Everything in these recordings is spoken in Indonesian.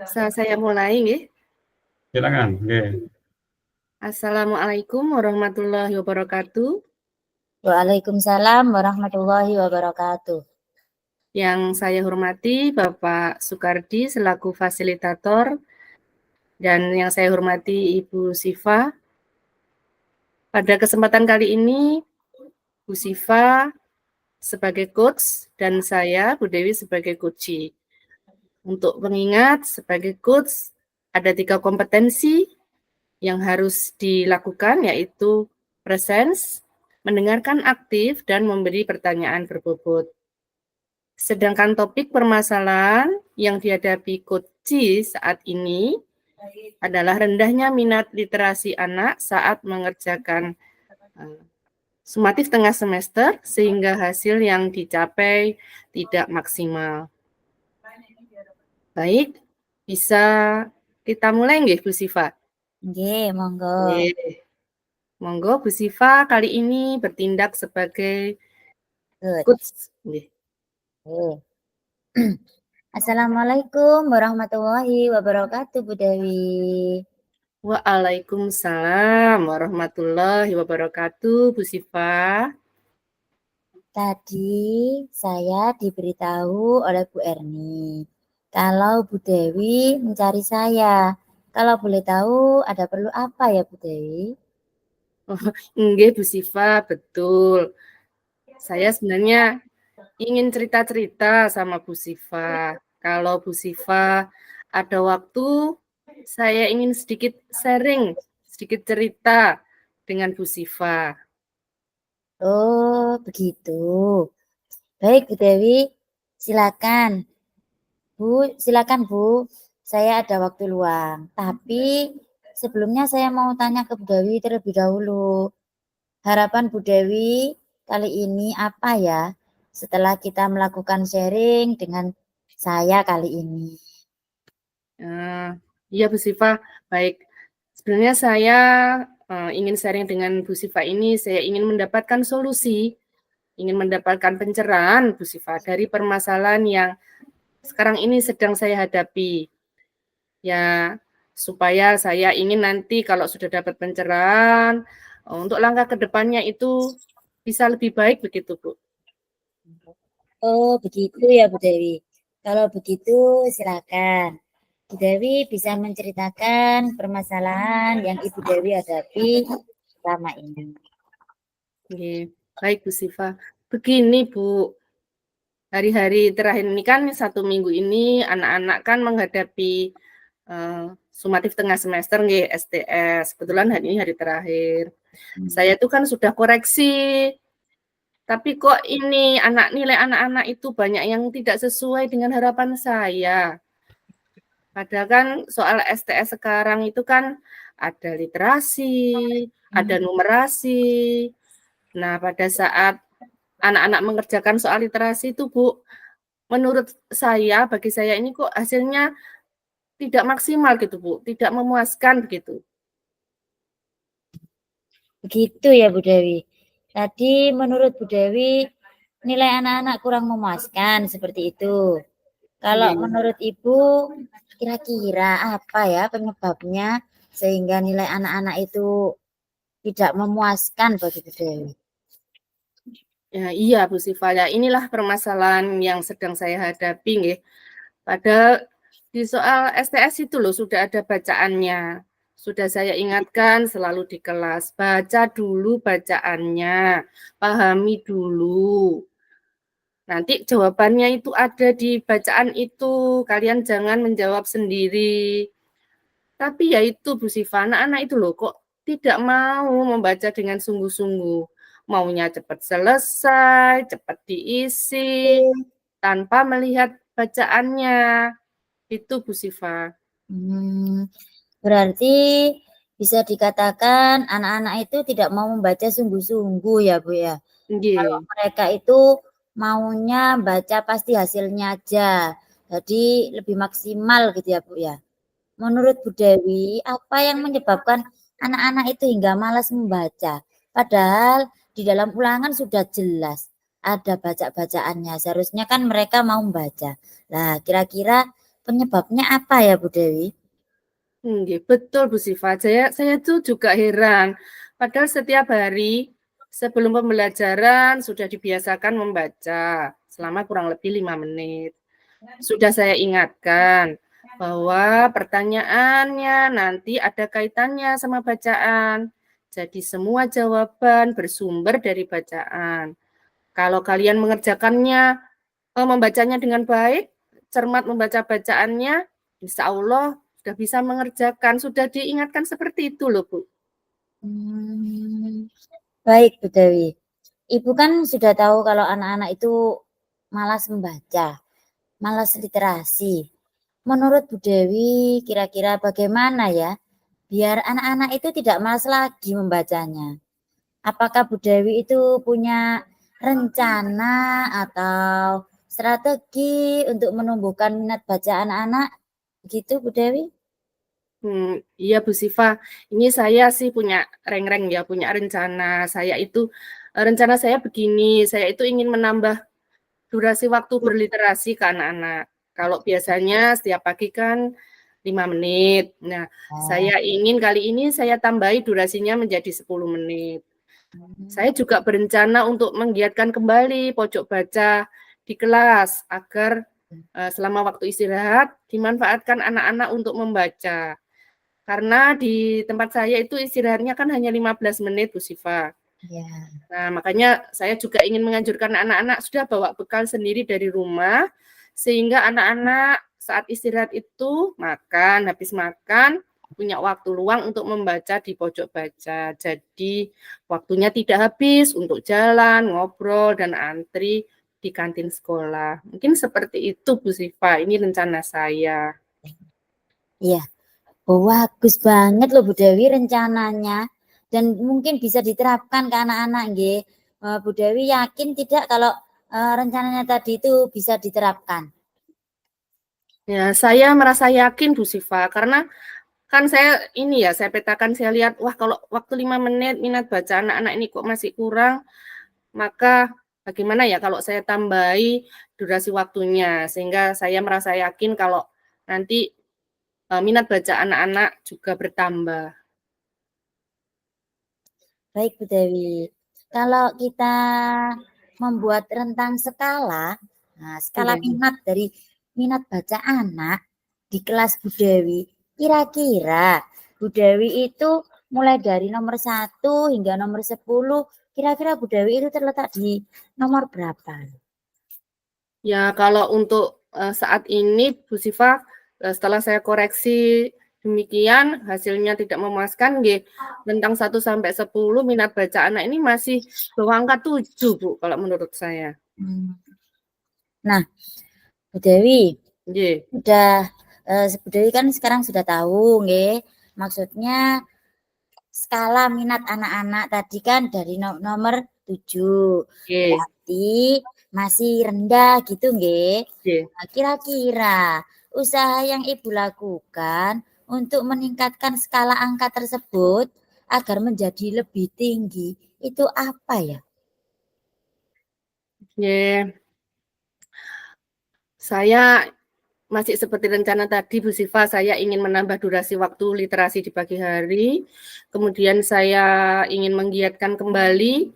Saya mulai nggih. Silakan. Oke. Assalamualaikum warahmatullahi wabarakatuh. Waalaikumsalam warahmatullahi wabarakatuh. Yang saya hormati Bapak Sukardi selaku fasilitator dan yang saya hormati Ibu Siva. Pada kesempatan kali ini Bu Siva sebagai coach dan saya Bu Dewi sebagai coachee. Untuk mengingat sebagai coach ada 3 kompetensi yang harus dilakukan yaitu presence, mendengarkan aktif, dan memberi pertanyaan berbobot. Sedangkan topik permasalahan yang dihadapi coachee saat ini adalah rendahnya minat literasi anak saat mengerjakan sumatif tengah semester sehingga hasil yang dicapai tidak maksimal. Baik, bisa kita mulai nggih Bu Siva? Nggih, monggo. Nggih. Monggo Bu Siva kali ini bertindak sebagai coach. Nggih. Assalamualaikum warahmatullahi wabarakatuh, Bu Dewi. Waalaikumsalam warahmatullahi wabarakatuh, Bu Siva. Tadi saya diberitahu oleh Bu Erni kalau Bu Dewi mencari saya. Kalau boleh tahu ada perlu apa ya Bu Dewi? Nggih Bu Siva, betul. Saya sebenarnya ingin cerita-cerita sama Bu Siva. Kalau Bu Siva ada waktu, saya ingin sedikit sharing, sedikit cerita dengan Bu Siva. Oh, begitu. Baik, Bu Dewi. Silakan. Silakan Bu. Saya ada waktu luang. Tapi sebelumnya saya mau tanya ke Bu Dewi terlebih dahulu. Harapan Bu Dewi kali ini apa ya setelah kita melakukan sharing dengan saya kali ini? Iya Bu Siva, baik. Sebenarnya saya ingin sharing dengan Bu Siva ini, saya ingin mendapatkan solusi, ingin mendapatkan pencerahan Bu Siva dari permasalahan yang sekarang ini sedang saya hadapi. Ya, supaya saya ingin nanti kalau sudah dapat pencerahan, untuk langkah ke depannya itu bisa lebih baik begitu Bu. Oh, begitu ya Bu Dewi. Kalau begitu silakan. Bu Dewi bisa menceritakan permasalahan yang Ibu Dewi hadapi selama ini. Oke, baik Bu Siva. Begini Bu, hari-hari terakhir ini kan 1 minggu ini anak-anak kan menghadapi sumatif tengah semester nggih STS. Kebetulan hari ini hari terakhir. Saya itu kan sudah koreksi. Tapi kok ini nilai anak-anak itu banyak yang tidak sesuai dengan harapan saya. Padahal kan soal STS sekarang itu kan ada literasi, ada numerasi. Nah, pada saat anak-anak mengerjakan soal literasi itu, Bu, menurut saya, bagi saya ini kok hasilnya tidak maksimal gitu, Bu, tidak memuaskan begitu. Begitu ya Bu Dewi. Tadi menurut Bu Dewi nilai anak-anak kurang memuaskan seperti itu. Kalau menurut Ibu kira-kira apa ya penyebabnya sehingga nilai anak-anak itu tidak memuaskan bagi Bu Dewi? Ya, iya Bu Siva, ya inilah permasalahan yang sedang saya hadapi nggih. Padahal di soal STS itu loh sudah ada bacaannya. Sudah saya ingatkan selalu di kelas, baca dulu bacaannya, pahami dulu. Nanti jawabannya itu ada di bacaan itu, kalian jangan menjawab sendiri. Tapi ya itu Bu Siva, anak-anak itu loh kok tidak mau membaca dengan sungguh-sungguh. Maunya cepat selesai, cepat diisi, tanpa melihat bacaannya. Itu Bu Siva. Berarti bisa dikatakan anak-anak itu tidak mau membaca sungguh-sungguh ya Bu ya. Kalau mereka itu maunya baca pasti hasilnya aja. Jadi lebih maksimal gitu ya Bu ya. Menurut Bu Dewi, apa yang menyebabkan anak-anak itu hingga malas membaca? Padahal di dalam ulangan sudah jelas ada baca-bacaannya. Seharusnya kan mereka mau membaca. Nah, kira-kira penyebabnya apa ya Bu Dewi? Betul Bu Siva. Saya tuh juga heran. Padahal setiap hari sebelum pembelajaran sudah dibiasakan membaca selama kurang lebih 5 menit. Sudah saya ingatkan bahwa pertanyaannya nanti ada kaitannya sama bacaan. Jadi semua jawaban bersumber dari bacaan. Kalau kalian mengerjakannya, membacanya dengan baik, cermat membaca bacaannya, insya Allah sudah bisa mengerjakan. Sudah diingatkan seperti itu loh, Bu. Baik Bu Dewi. Ibu kan sudah tahu kalau anak-anak itu malas membaca, malas literasi. Menurut Bu Dewi, kira-kira bagaimana ya biar anak-anak itu tidak malas lagi membacanya? Apakah Bu Dewi itu punya rencana atau strategi untuk menumbuhkan minat baca anak-anak? Begitu Bu Dewi? Iya Bu Siva, ini saya sih punya reng-reng ya, punya rencana. Rencana saya begini, saya itu ingin menambah durasi waktu berliterasi ke anak-anak. Kalau biasanya setiap pagi kan 5 menit. Nah, saya ingin kali ini saya tambahi durasinya menjadi 10 menit. Saya juga berencana untuk menggiatkan kembali pojok baca di kelas agar selama waktu istirahat dimanfaatkan anak-anak untuk membaca. Karena di tempat saya itu istirahatnya kan hanya 15 menit, Bu Siva. Ya. Nah, makanya saya juga ingin menganjurkan anak-anak sudah bawa bekal sendiri dari rumah, sehingga anak-anak saat istirahat itu makan, habis makan, punya waktu luang untuk membaca di pojok baca. Jadi, waktunya tidak habis untuk jalan, ngobrol, dan antri di kantin sekolah. Mungkin seperti itu, Bu Siva. Ini rencana saya. Iya. Oh, bagus banget loh Bu Dewi rencananya dan mungkin bisa diterapkan ke anak-anak nggih. Bu Dewi yakin tidak kalau rencananya tadi itu bisa diterapkan? Ya, saya merasa yakin Bu Siva karena kan saya petakan, saya lihat wah kalau waktu 5 menit minat baca anak-anak ini kok masih kurang, maka bagaimana ya kalau saya tambahi durasi waktunya sehingga saya merasa yakin kalau nanti minat baca anak-anak juga bertambah. Baik Bu Dewi, kalau kita membuat rentang skala, nah skala minat dari minat baca anak di kelas Bu Dewi, kira-kira Bu Dewi itu mulai dari nomor 1 hingga nomor 10, kira-kira Bu Dewi itu terletak di nomor berapa? Ya, kalau untuk saat ini Bu Siva, setelah saya koreksi demikian hasilnya tidak memuaskan, tentang 1 sampai 10 minat baca anak ini masih bawah angka 7, Bu, kalau menurut saya. Nah, Bu Dewi, Nggih. Bu Dewi kan sekarang sudah tahu, nggih. Maksudnya skala minat anak-anak tadi kan dari nomor 7. Berarti masih rendah gitu, nggih. Nah, kira-kira usaha yang Ibu lakukan untuk meningkatkan skala angka tersebut agar menjadi lebih tinggi itu apa ya? Saya masih seperti rencana tadi Bu Siva, saya ingin menambah durasi waktu literasi di pagi hari. Kemudian saya ingin menggiatkan kembali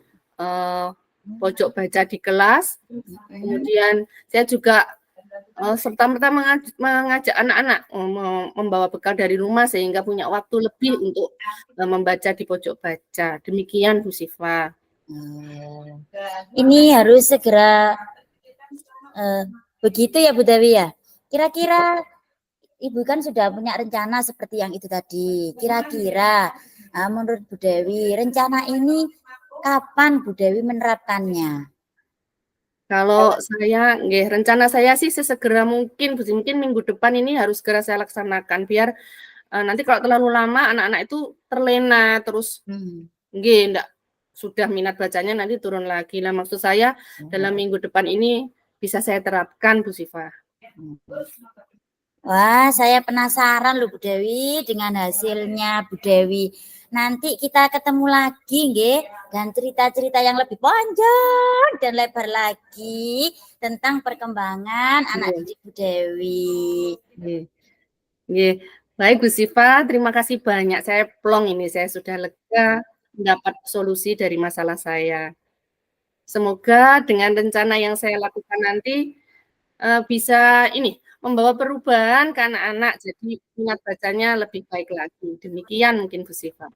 pojok baca di kelas. Kemudian saya juga serta-merta mengajak anak-anak membawa bekal dari rumah sehingga punya waktu lebih untuk membaca di pojok baca. Demikian Bu Siva. Ini harus segera begitu ya Bu Dewi ya. Kira-kira Ibu kan sudah punya rencana seperti yang itu tadi. Kira-kira menurut Bu Dewi rencana ini kapan Bu Dewi menerapkannya? Kalau saya, rencana saya sih sesegera mungkin, mungkin minggu depan ini harus segera saya laksanakan biar nanti kalau terlalu lama anak-anak itu terlena terus, enggak sudah minat bacanya nanti turun lagi. Nah, maksud saya dalam minggu depan ini bisa saya terapkan, Bu Siva. Wah, saya penasaran loh Bu Dewi dengan hasilnya Bu Dewi Nanti kita ketemu lagi nggih dan cerita-cerita yang lebih panjang dan lebar lagi tentang perkembangan anak didik Bu Dewi. Nggih. Baik Bu Sifa, terima kasih banyak. Saya plong ini, saya sudah lega mendapat solusi dari masalah saya. Semoga dengan rencana yang saya lakukan nanti bisa ini membawa perubahan ke anak-anak, jadi minat bacanya lebih baik lagi. Demikian mungkin Bu Sifa.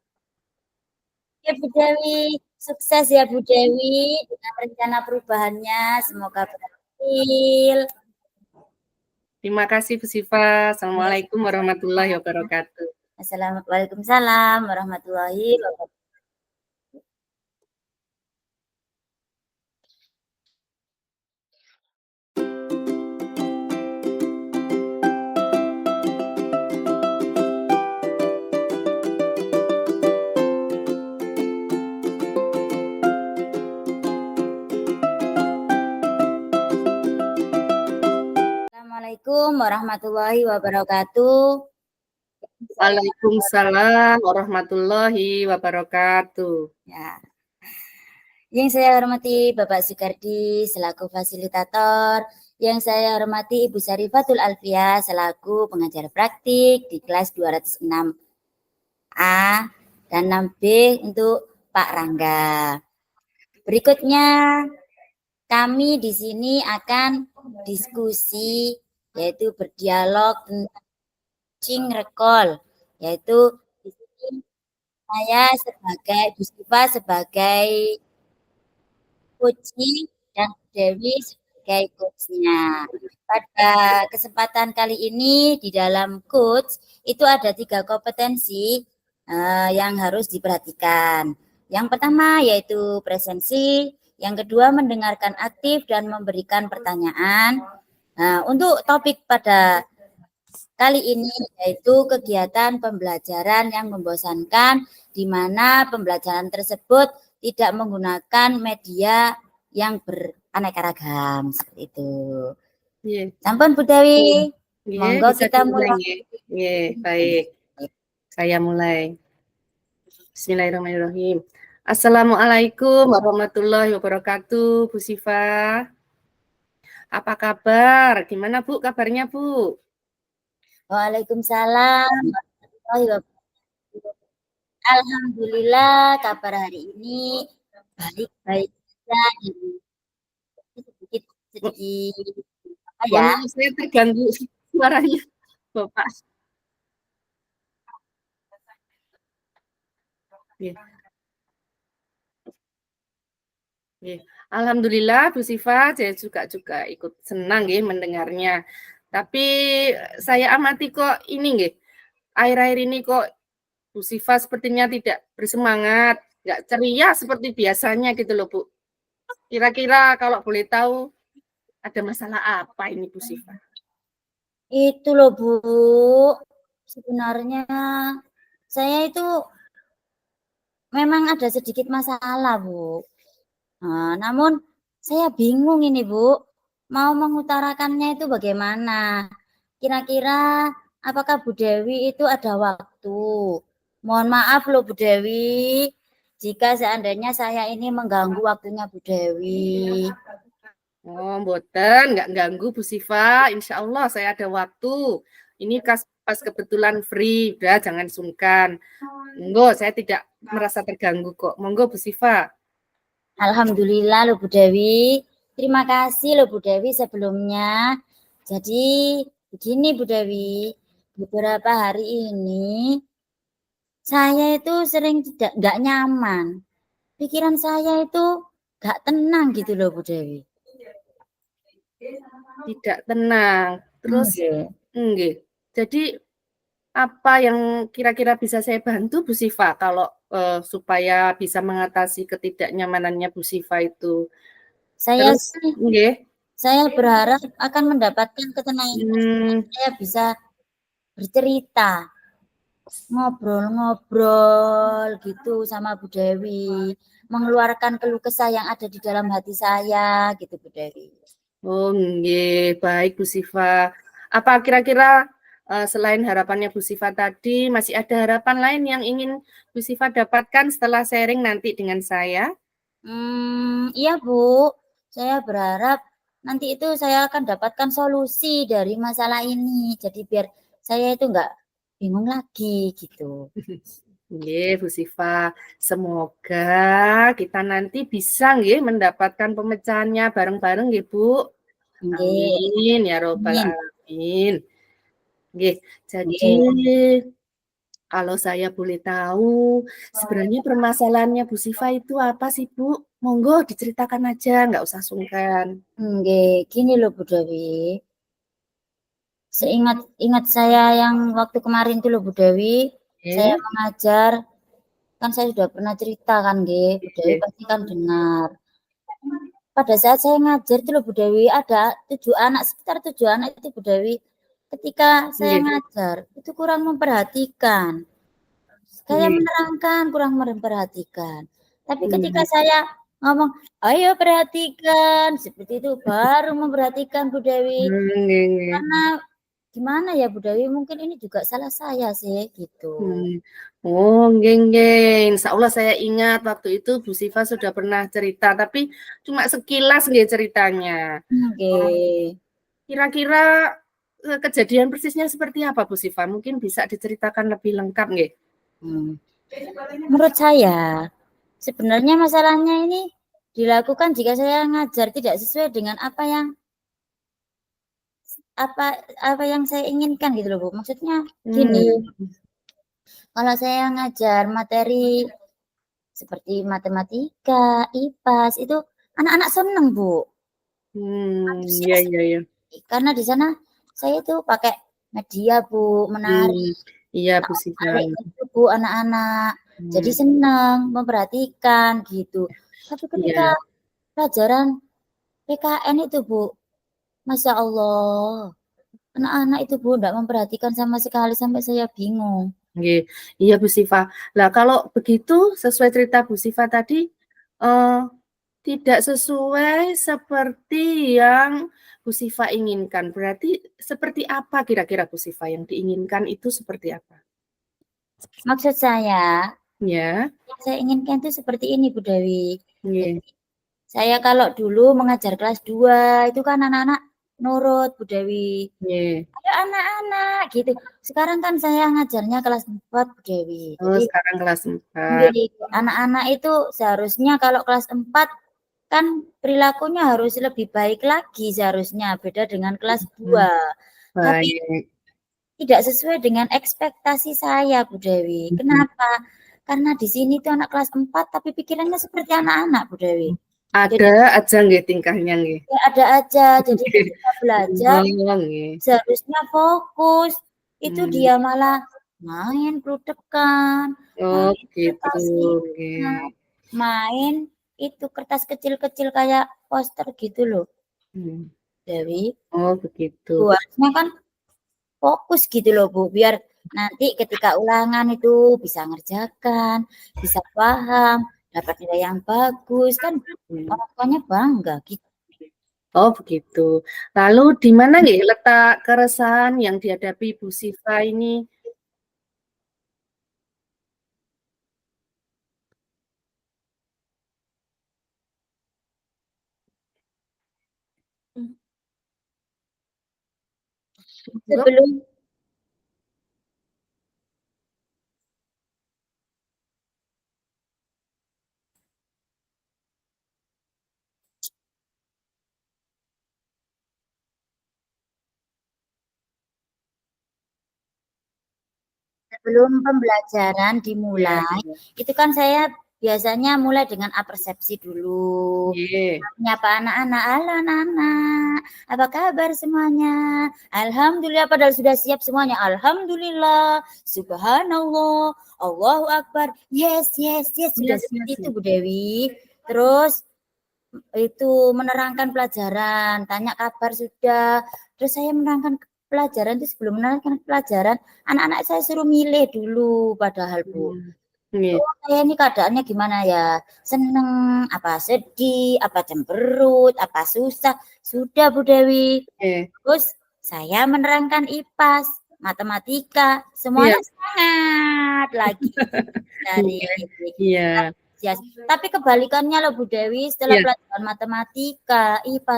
Ya Bu Dewi, sukses ya Bu Dewi dengan rencana perubahannya, semoga berhasil. Terima kasih Bu Sifa. Assalamualaikum warahmatullahi wabarakatuh. Waalaikumsalam warahmatullahi wabarakatuh. Assalamualaikum warahmatullahi wabarakatuh. Waalaikumsalam warahmatullahi wabarakatuh. Ya. Yang saya hormati Bapak Sukardi selaku fasilitator, yang saya hormati Ibu Syarifatul Alfiah selaku pengajar praktik di kelas 206A dan 6B untuk Pak Rangga. Berikutnya kami di sini akan diskusi yaitu berdialog tentang coaching recall, yaitu di sini saya sebagai Bu Sifa sebagai coaching dan Dewi sebagai coachnya. Pada kesempatan kali ini di dalam coach itu ada 3 kompetensi yang harus diperhatikan. Yang pertama yaitu presensi, yang kedua mendengarkan aktif dan memberikan pertanyaan. Nah, untuk topik pada kali ini yaitu kegiatan pembelajaran yang membosankan, di mana pembelajaran tersebut tidak menggunakan media yang beraneka ragam seperti itu. Sampun Bu Dewi. Monggo kita mulai. Baik. Saya mulai. Bismillahirrahmanirrahim. Assalamualaikum warahmatullahi wabarakatuh, Bu Sifa. Apa kabar? Gimana Bu kabarnya Bu? Waalaikumsalam warahmatullahi wabarakatuh. Alhamdulillah kabar hari ini baik-baik saja. Sedikit apa ya? Saya terganggu suaranya Bapak. Alhamdulillah Bu Sifa, saya juga ikut senang ya mendengarnya. Tapi saya amati kok ini nggih, akhir-akhir ini kok Bu Sifa sepertinya tidak bersemangat, nggak ceria seperti biasanya gitu loh Bu. Kira-kira kalau boleh tahu ada masalah apa ini Bu Sifa? Itu loh Bu, sebenarnya saya itu memang ada sedikit masalah Bu. Nah, namun saya bingung ini Bu, mau mengutarakannya itu bagaimana? Kira-kira apakah Bu Dewi itu ada waktu? Mohon maaf loh Bu Dewi, jika seandainya saya ini mengganggu waktunya Bu Dewi. Oh, mboten, nggak ganggu Bu Sifa. Insya Allah saya ada waktu. Ini pas kebetulan free, udah jangan sungkan. Monggo, saya tidak merasa terganggu kok. Monggo Bu Sifa. Alhamdulillah loh Bu Dewi. Terima kasih loh Bu Dewi sebelumnya. Jadi begini Bu Dewi, beberapa hari ini saya itu sering nggak nyaman. Pikiran saya itu nggak tenang gitu loh Bu Dewi. Tidak tenang. Terus enggak. Jadi apa yang kira-kira bisa saya bantu Bu Sifa kalau supaya bisa mengatasi ketidaknyamanannya Bu Sifa itu? Saya berharap akan mendapatkan ketenangan. Saya bisa bercerita, ngobrol-ngobrol gitu sama Bu Dewi, mengeluarkan keluh kesah yang ada di dalam hati saya gitu Bu Dewi. Oh, nggih, baik Bu Sifa. Apa kira-kira selain harapannya Bu Siva tadi, masih ada harapan lain yang ingin Bu Siva dapatkan setelah sharing nanti dengan saya? Iya Bu, saya berharap nanti itu saya akan dapatkan solusi dari masalah ini. Jadi biar saya itu nggak bingung lagi gitu. Nggih, Bu Siva, semoga kita nanti bisa nggih mendapatkan pemecahannya bareng-bareng nggih, Bu. Nggih, Amin ya robbal amin. alamin. Nggih, jadi Nggih. kalau saya boleh tahu, sebenarnya permasalahannya Bu Siva itu apa sih, Bu? Monggo diceritakan aja, nggak usah sungkan. Nggih, gini loh Bu Dewi. Ingat saya yang waktu kemarin itu loh Bu Dewi, saya mengajar, kan saya sudah pernah cerita kan nggih, Bu Dewi pasti kan dengar. Pada saat saya ngajar itu loh Bu Dewi, ada 7 anak, sekitar 7 anak itu Bu Dewi. Ketika saya ngajar, itu kurang memperhatikan. Saya menerangkan, kurang memperhatikan. Tapi ketika saya ngomong, ayo perhatikan, seperti itu baru memperhatikan Bu Dewi. Karena gimana ya Bu Dewi, mungkin ini juga salah saya sih gitu. Oh, nggih. Insya Allah saya ingat waktu itu Bu Siva sudah pernah cerita, tapi cuma sekilas nggih ceritanya. Nggih. Kira-kira kejadian persisnya seperti apa Bu Siva? Mungkin bisa diceritakan lebih lengkap nggih? Menurut saya, sebenarnya masalahnya ini dilakukan jika saya ngajar tidak sesuai dengan apa yang saya inginkan gitu loh Bu. Maksudnya gini, kalau saya ngajar materi seperti matematika, IPAS itu anak-anak seneng Bu. Iya. Karena di sana saya itu pakai media Bu, menari. Iya Bu Siva. Itu Bu anak-anak. Jadi senang memperhatikan gitu. Tapi ketika pelajaran PKN itu Bu, Masya Allah, anak-anak itu Bu tidak memperhatikan sama sekali sampai saya bingung. Iya Bu Siva. Nah kalau begitu sesuai cerita Bu Siva tadi, tidak sesuai seperti yang Bu Siva inginkan. Berarti seperti apa kira-kira Bu Siva yang diinginkan itu seperti apa? Maksud saya, yang saya inginkan itu seperti ini Bu Dewi. Jadi, saya kalau dulu mengajar kelas 2 itu kan anak-anak nurut Bu Dewi. Ayo anak-anak gitu. Sekarang kan saya ngajarnya kelas 4 Bu Dewi. Jadi sekarang kelas 4. Anak-anak itu seharusnya kalau kelas 4 kan perilakunya harus lebih baik lagi seharusnya, beda dengan kelas 2. Tapi tidak sesuai dengan ekspektasi saya Bu Dewi. Kenapa? Karena di sini tuh anak kelas 4 tapi pikirannya seperti anak-anak Bu Dewi. Ada aja nggih tingkahnya nggih. Ya ada aja. Jadi ketika belajar seharusnya fokus. Itu dia malah main peludekan. Oh gitu. Main itu kertas kecil-kecil kayak poster gitu loh. Dewi. Oh begitu. Buatnya kan fokus gitu loh Bu, biar nanti ketika ulangan itu bisa ngerjakan, bisa paham, dapat nilai yang bagus kan orang tuanya bangga gitu. Oh begitu. Lalu di mana nggih letak keresahan yang dihadapi Bu Siva ini? Sebelum pembelajaran dimulai, itu kan saya biasanya mulai dengan apersepsi dulu. Menyapa anak-anak, halo anak-anak, apa kabar semuanya? Alhamdulillah, padahal sudah siap semuanya. Alhamdulillah, subhanallah, Allahu Akbar. Yes, sudah seperti itu Bu Dewi. Terus itu menerangkan pelajaran, tanya kabar sudah. Terus saya menerangkan pelajaran itu sebelum menerangkan pelajaran, anak-anak saya suruh milih dulu padahal Bu. Saya ini keadaannya gimana ya? Seneng, apa sedih, apa cemberut, apa susah. Sudah Bu Dewi. Terus saya menerangkan IPAS. matematika, semuanya semangat lagi dari Iya. Tapi kebalikannya loh Bu Dewi, setelah pelajaran matematika, IPA,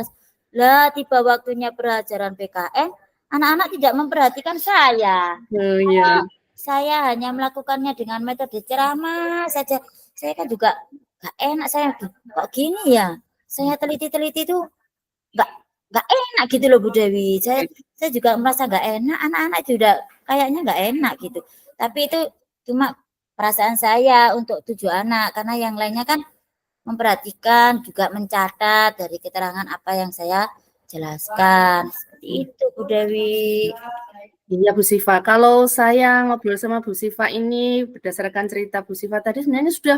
lah tiba waktunya pelajaran PKN, anak-anak tidak memperhatikan saya. Oh iya. Saya hanya melakukannya dengan metode ceramah saja. Saya kan juga nggak enak, saya kok gini ya. Saya teliti-teliti itu nggak enak gitu loh Bu Dewi. Saya juga merasa nggak enak, anak-anak juga kayaknya nggak enak gitu. Tapi itu cuma perasaan saya untuk 7 anak, karena yang lainnya kan memperhatikan, juga mencatat dari keterangan apa yang saya jelaskan. Seperti itu Bu Dewi. Iya Bu Siva, kalau saya ngobrol sama Bu Siva ini berdasarkan cerita Bu Siva tadi sebenarnya sudah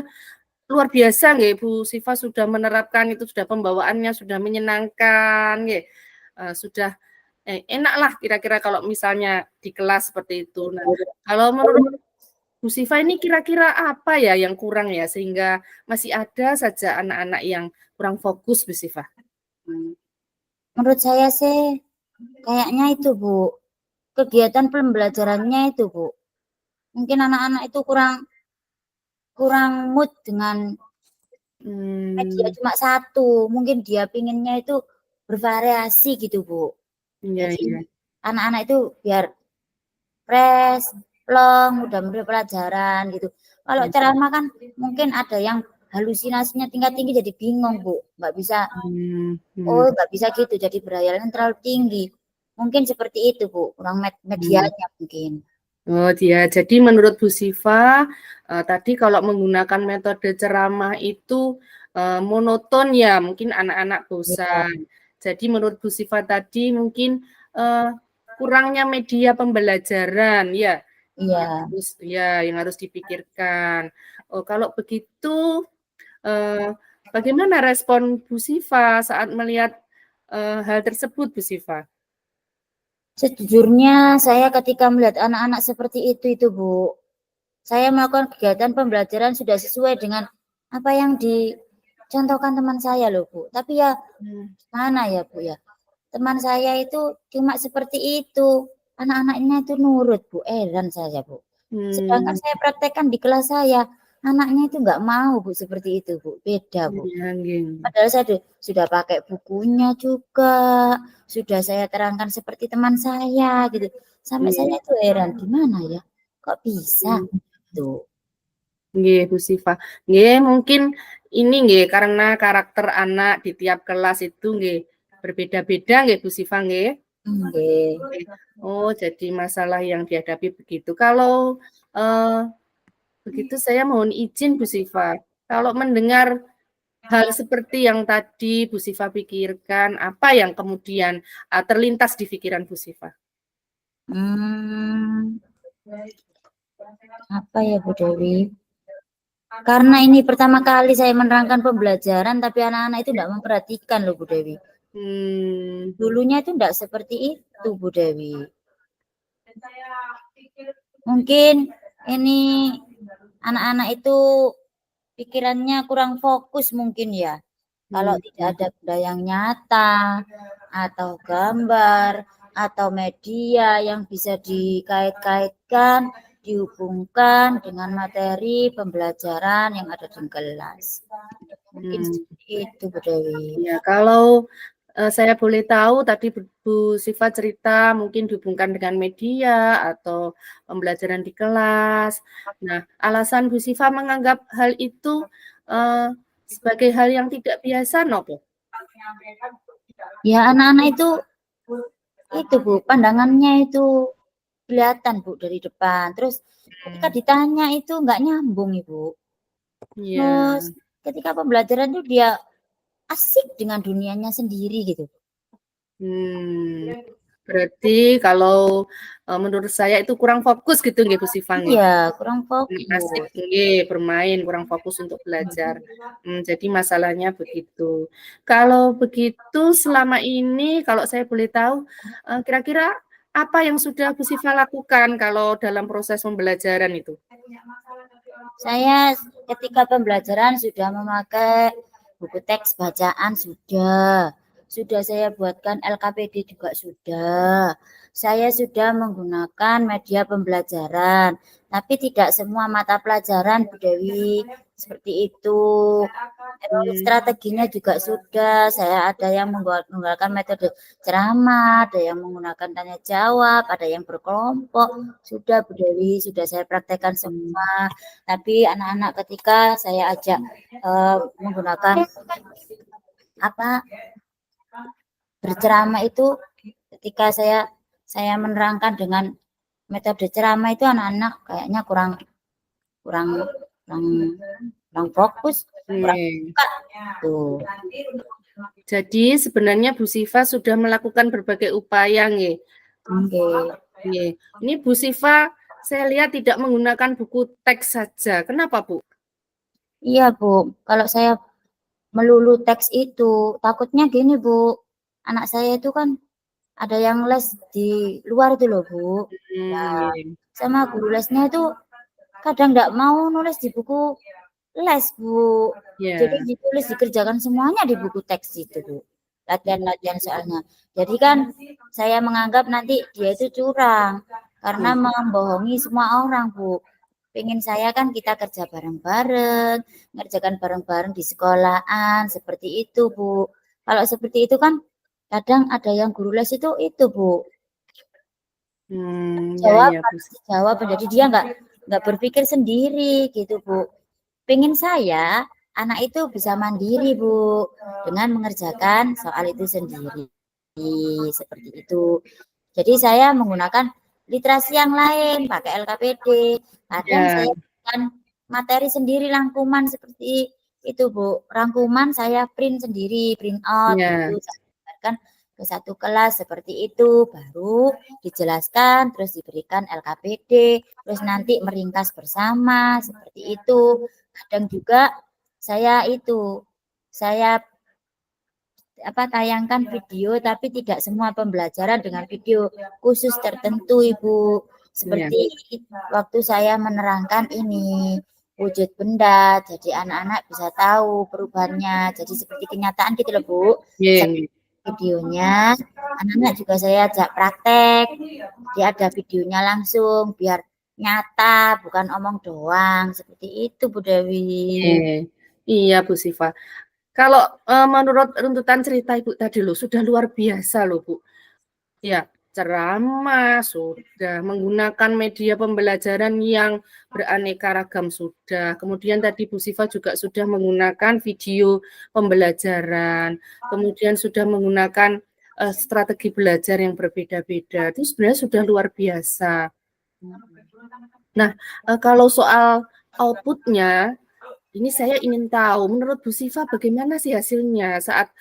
luar biasa nggih Bu Siva, sudah menerapkan itu, sudah pembawaannya sudah menyenangkan nggih. Sudah enak lah kira-kira kalau misalnya di kelas seperti itu. Nah, kalau menurut Bu Siva ini kira-kira apa ya yang kurang ya sehingga masih ada saja anak-anak yang kurang fokus Bu Siva? Menurut saya sih kayaknya itu Bu, kegiatan pembelajarannya itu Bu. Mungkin anak-anak itu kurang mood dengan media cuma satu. Mungkin dia pinginnya itu bervariasi gitu Bu. Iya, Jadi iya. anak-anak itu biar fresh, plong, mudah mengambil pelajaran gitu. Kalau ceramah kan mungkin ada yang halusinasinya tingkat tinggi jadi bingung Bu, nggak bisa. Oh nggak bisa gitu, jadi berhayalan terlalu tinggi. Mungkin seperti itu Bu, kurang medianya mungkin. Oh dia, jadi menurut Bu Siva tadi kalau menggunakan metode ceramah itu monoton ya, mungkin anak-anak bosan. Jadi menurut Bu Siva tadi mungkin kurangnya media pembelajaran ya. Iya. Yang harus dipikirkan. Oh kalau begitu, bagaimana respon Bu Siva saat melihat hal tersebut Bu Siva? Sejujurnya saya ketika melihat anak-anak seperti itu Bu, saya melakukan kegiatan pembelajaran sudah sesuai dengan apa yang dicontohkan teman saya loh Bu. Tapi ya mana ya Bu ya, teman saya itu cuma seperti itu, anak-anaknya itu nurut Bu, heran saya Bu. Sedangkan saya praktekkan di kelas saya, anaknya itu nggak mau Bu seperti itu Bu, beda Bu. Padahal saya sudah pakai bukunya juga, sudah saya terangkan seperti teman saya gitu. Sampai saya itu heran, gimana ya, kok bisa tuh. Nggih, Bu Siva. Nggih, mungkin ini nggih karena karakter anak di tiap kelas itu nggih berbeda-beda nggih Bu Siva nggih. Nggih. Oh, jadi masalah yang dihadapi begitu. Kalau begitu saya mohon izin Bu Siva. Kalau mendengar hal seperti yang tadi Bu Siva pikirkan, apa yang kemudian terlintas di pikiran Bu Siva? Apa ya Bu Dewi? Karena ini pertama kali saya menerangkan pembelajaran, tapi anak-anak itu tidak memperhatikan loh Bu Dewi. Dulunya itu tidak seperti itu Bu Dewi. Mungkin ini anak-anak itu pikirannya kurang fokus mungkin ya. Kalau tidak ada benda yang nyata atau gambar atau media yang bisa dikait-kaitkan, dihubungkan dengan materi pembelajaran yang ada di kelas. Mungkin seperti itu Bu Dewi. Ya, kalau saya boleh tahu tadi Bu Siva cerita mungkin dihubungkan dengan media atau pembelajaran di kelas. Nah, alasan Bu Siva menganggap hal itu sebagai hal yang tidak biasa, nopo? Ya anak-anak itu Bu, pandangannya itu kelihatan Bu dari depan. Terus ketika ditanya itu nggak nyambung Ibu. Terus ketika pembelajaran itu dia asik dengan dunianya sendiri gitu. Berarti kalau menurut saya itu kurang fokus gitu nggih Bu Siva nggih? Iya, kurang fokus. Asik nggih, bermain, kurang fokus untuk belajar. Jadi masalahnya begitu. Kalau begitu selama ini kalau saya boleh tahu, kira-kira apa yang sudah Bu Siva lakukan kalau dalam proses pembelajaran itu? Saya ketika pembelajaran sudah memakai buku teks bacaan sudah. sudah saya buatkan LKPD juga sudah. Saya sudah menggunakan media pembelajaran, tapi tidak semua mata pelajaran, Bu Dewi, seperti itu. Strateginya juga sudah, saya ada yang menggunakan metode ceramah, ada yang menggunakan tanya jawab, ada yang berkelompok, sudah Bu Dewi, sudah saya praktekkan semua. Tapi anak-anak ketika saya ajak menggunakan berceramah itu, ketika saya menerangkan dengan metode ceramah itu anak-anak kayaknya kurang fokus, kurang suka tuh. Jadi sebenarnya Bu Siva sudah melakukan berbagai upaya nggih. Oke. Ini Bu Siva saya lihat tidak menggunakan buku teks saja. Kenapa, Bu? Iya, Bu. Kalau saya melulu teks itu takutnya gini, Bu. Anak saya itu kan ada yang les di luar itu loh, Bu. Nah, sama guru lesnya itu kadang enggak mau nulis di buku les, Bu. Jadi ditulis dikerjakan semuanya di buku teks itu, Bu. Latihan-latihan soalnya. Jadi kan saya menganggap nanti dia itu curang karena membohongi semua orang, Bu. Pengen saya kan kita kerja bareng-bareng, ngerjakan bareng-bareng di sekolahan, seperti itu, Bu. Kalau seperti itu kan kadang ada yang guru les itu, Bu. Jawab, jadi dia nggak berpikir sendiri gitu, Bu. Pengen saya anak itu bisa mandiri, Bu, dengan mengerjakan soal itu sendiri. Seperti itu. Jadi saya menggunakan literasi yang lain, pakai LKPD. Kadang saya bukan materi sendiri, rangkuman seperti itu, Bu. Rangkuman saya print sendiri, print out gitu. Saya sebarkan ke satu kelas seperti itu, baru dijelaskan, terus diberikan LKPD, terus nanti meringkas bersama, seperti itu. Kadang juga saya tayangkan video, tapi tidak semua pembelajaran dengan video khusus tertentu, Ibu. Seperti waktu saya menerangkan ini wujud benda, jadi anak-anak bisa tahu perubahannya. Jadi seperti kenyataan gitu loh, Bu. Videonya, anak-anak juga saya ajak praktek. Dia ada videonya langsung, biar nyata, bukan omong doang. Seperti itu, Bu Dewi. Iya, Bu Siva. Kalau menurut runtutan cerita Ibu tadi loh, sudah luar biasa loh, Bu. Ya, ceramah sudah, menggunakan media pembelajaran yang beraneka ragam sudah. Kemudian tadi Bu Siva juga sudah menggunakan video pembelajaran. Kemudian sudah menggunakan strategi belajar yang berbeda-beda. Itu sebenarnya sudah luar biasa. Nah, kalau soal outputnya, ini saya ingin tahu, menurut Bu Siva bagaimana sih hasilnya saat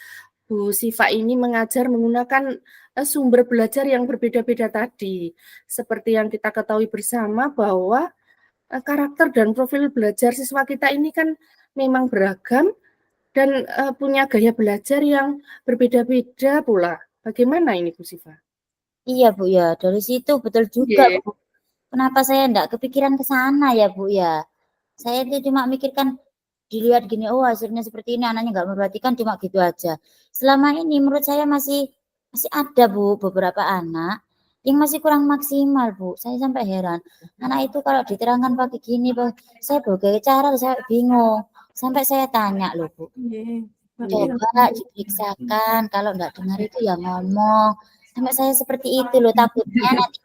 Bu Siva ini mengajar menggunakan sumber belajar yang berbeda-beda tadi. Seperti yang kita ketahui bersama bahwa karakter dan profil belajar siswa kita ini kan memang beragam dan punya gaya belajar yang berbeda-beda pula. Bagaimana ini Bu Siva? Iya, Bu ya, dari situ betul juga, Bu. Kenapa saya enggak kepikiran ke sana ya, Bu ya? Saya itu cuma mikirkan dilihat gini, oh hasilnya seperti ini, anaknya enggak memperhatikan, cuma gitu aja. Selama ini menurut saya masih ada, Bu, beberapa anak yang masih kurang maksimal, Bu. Saya sampai heran. Anak itu kalau diterangkan pakai gini, saya berbagai cara saya bingung. Sampai saya tanya loh, Bu. Coba diperiksakan, kalau enggak dengar itu ya ngomong. Sampai saya seperti itu loh, takutnya nanti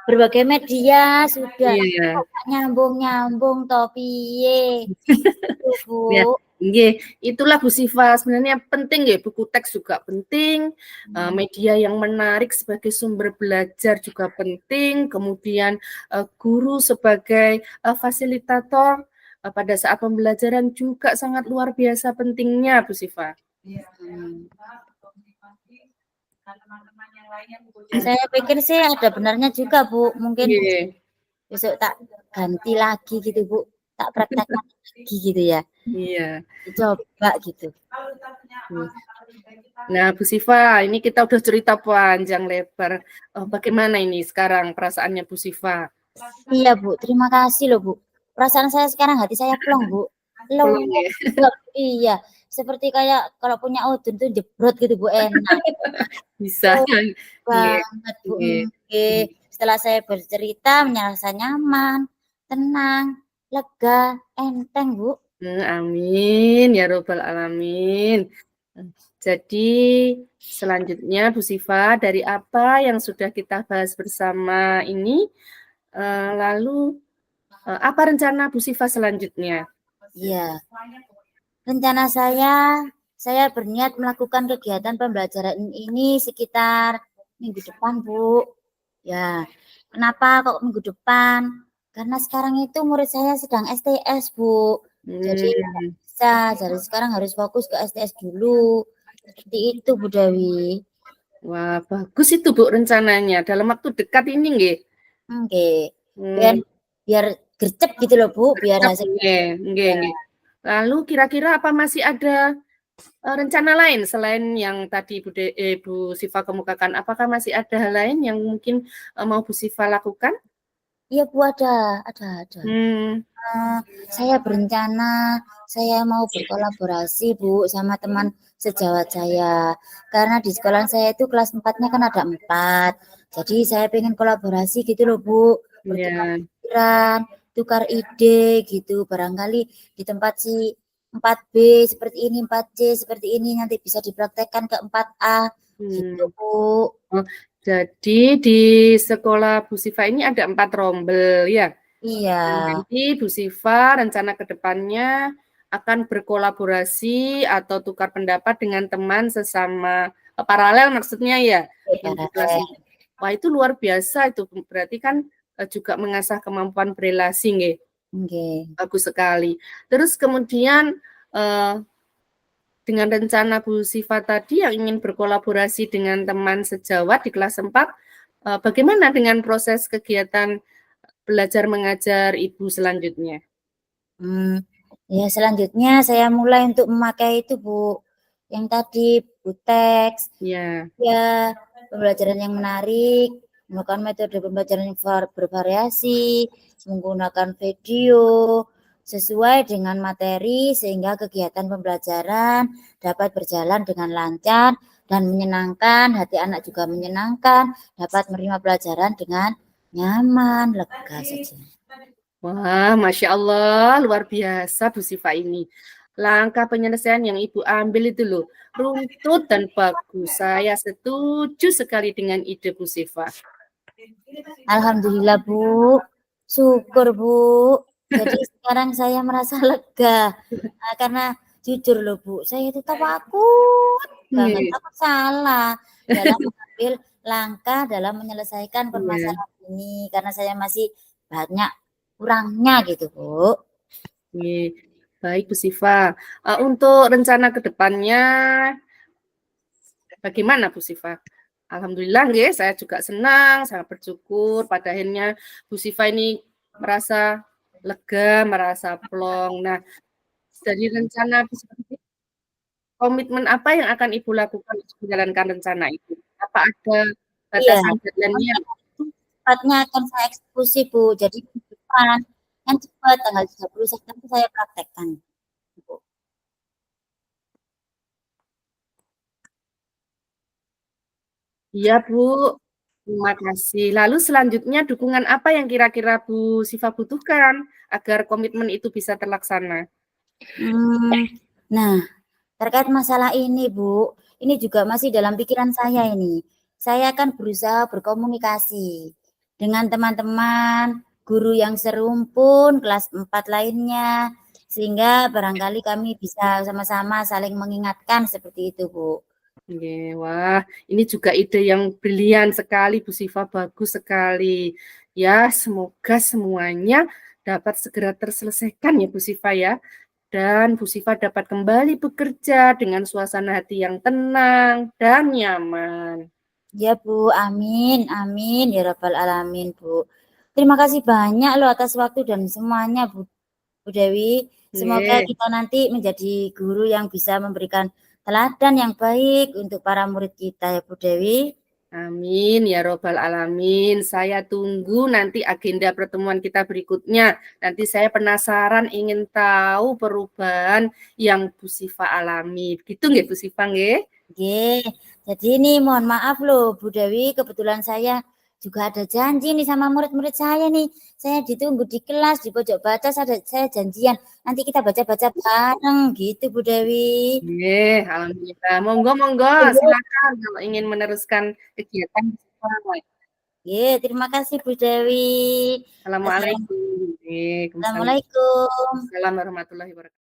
berbagai media sudah nyambung toh piye. Bu. Ya, itulah Bu Siva, sebenarnya penting ya, buku teks juga penting, media yang menarik sebagai sumber belajar juga penting, kemudian guru sebagai fasilitator pada saat pembelajaran juga sangat luar biasa pentingnya, Bu Siva. Saya pikir sih ada benarnya juga, Bu. Mungkin besok tak ganti lagi gitu, Bu. Tak praktekkan lagi gitu ya. Iya. Coba gitu. Nah, Bu Siva, ini kita udah cerita panjang lebar. Bagaimana ini sekarang perasaannya Bu Siva? Iya, Bu. Terima kasih loh, Bu. Perasaan saya sekarang hati saya plong, Bu. Plong ya. Iya, seperti kayak kalau punya udun tuh jebrot gitu Bu, enak. Bisa. Banget Bu. Setelah saya bercerita merasa nyaman, tenang, lega, enteng Bu. Amin ya robbal alamin. Jadi selanjutnya Bu Sifa, dari apa yang sudah kita bahas bersama ini, lalu apa rencana Bu Sifa selanjutnya? Iya. Rencana saya berniat melakukan kegiatan pembelajaran ini sekitar minggu depan, Bu. Ya, kenapa kok minggu depan? Karena sekarang itu murid saya sedang STS, Bu. Jadi bisa, jadi sekarang harus fokus ke STS dulu. Seperti itu, Bu Dewi. Wah, bagus itu Bu rencananya. Dalam waktu dekat ini nggih. Oke. Biar gercep gitu loh, Bu, biar hasilnya. Nggih. Lalu kira-kira apa masih ada rencana lain selain yang tadi Bu Sifa kemukakan? Apakah masih ada hal lain yang mungkin mau Bu Sifa lakukan? Iya Bu, ada. Saya berencana saya mau berkolaborasi Bu sama teman sejawat saya. Karena di sekolah saya itu kelas 4-nya kan ada 4. Jadi saya pengen kolaborasi gitu loh Bu. Bertukar pikiran, tukar ide gitu. Barangkali di tempat si 4B seperti ini, 4C seperti ini nanti bisa dipraktekkan ke 4A gitu Bu. Oh, jadi di sekolah Bu Sifa ini ada 4 rombel ya? Iya. Nanti Bu Sifa rencana ke depannya akan berkolaborasi atau tukar pendapat dengan teman sesama paralel maksudnya ya. Wah, itu luar biasa itu. Berarti kan juga mengasah kemampuan berelasi nggih. Bagus sekali. Terus kemudian dengan rencana Bu Sifa tadi yang ingin berkolaborasi dengan teman sejawat di kelas 4, bagaimana dengan proses kegiatan belajar mengajar Ibu selanjutnya? Ya selanjutnya saya mulai untuk memakai itu Bu, yang tadi Bu teks. Ya, pembelajaran yang menarik, menggunakan metode pembelajaran yang bervariasi, menggunakan video sesuai dengan materi sehingga kegiatan pembelajaran dapat berjalan dengan lancar dan menyenangkan, hati anak juga menyenangkan, dapat menerima pelajaran dengan nyaman, lega saja. Wah, Masya Allah, luar biasa Bu Sifa ini. Langkah penyelesaian yang Ibu ambil itu loh, runtut dan bagus. Saya setuju sekali dengan ide Bu Sifa. Alhamdulillah Bu, syukur Bu. Jadi sekarang saya merasa lega. Karena jujur loh Bu, saya itu takut banget, takut salah dalam mengambil langkah dalam menyelesaikan permasalahan ini. Karena saya masih banyak kurangnya gitu Bu. Baik Bu Sifa. Untuk rencana ke depannya, bagaimana Bu Sifa? Alhamdulillah nggih, saya juga senang, sangat bersyukur pada akhirnya Bu Sifa ini merasa lega, merasa plong. Nah, dari rencana seperti komitmen apa yang akan Ibu lakukan untuk menjalankan rencana itu? Apa ada batasan deadline-nya? Cepatnya akan saya eksekusi Bu. Jadi depan yang cepat tanggal 30 September saya praktekkan. Iya Bu, terima kasih. Lalu selanjutnya dukungan apa yang kira-kira Bu Sifa butuhkan agar komitmen itu bisa terlaksana? Nah, terkait masalah ini Bu, ini juga masih dalam pikiran saya ini. Saya akan berusaha berkomunikasi dengan teman-teman, guru yang serumpun, kelas 4 lainnya, sehingga barangkali kami bisa sama-sama saling mengingatkan seperti itu Bu. Wah, ini juga ide yang brilian sekali Bu Sifa, bagus sekali. Ya, semoga semuanya dapat segera terselesaikan ya Bu Sifa ya. Dan Bu Sifa dapat kembali bekerja dengan suasana hati yang tenang dan nyaman. Ya Bu, amin, amin ya rabbal alamin Bu. Terima kasih banyak loh atas waktu dan semuanya Bu Dewi. Semoga kita nanti menjadi guru yang bisa memberikan teladan yang baik untuk para murid kita ya Bu Dewi. Amin ya robbal alamin. Saya tunggu nanti agenda pertemuan kita berikutnya. Nanti saya penasaran ingin tahu perubahan yang Bu Sifa alami. Begitu nggih Bu Sifa nggih? Nggih. Jadi ini mohon maaf loh Bu Dewi, kebetulan saya juga ada janji nih sama murid-murid saya nih. Saya ditunggu di kelas di pojok baca, saya janjian. Nanti kita baca-baca bareng gitu Bu Dewi. Nggih, alhamdulillah. Monggo silakan kalau ingin meneruskan kegiatan. Nggih, terima kasih Bu Dewi. Assalamualaikum. Assalamualaikum. Assalamualaikum warahmatullahi wabarakatuh.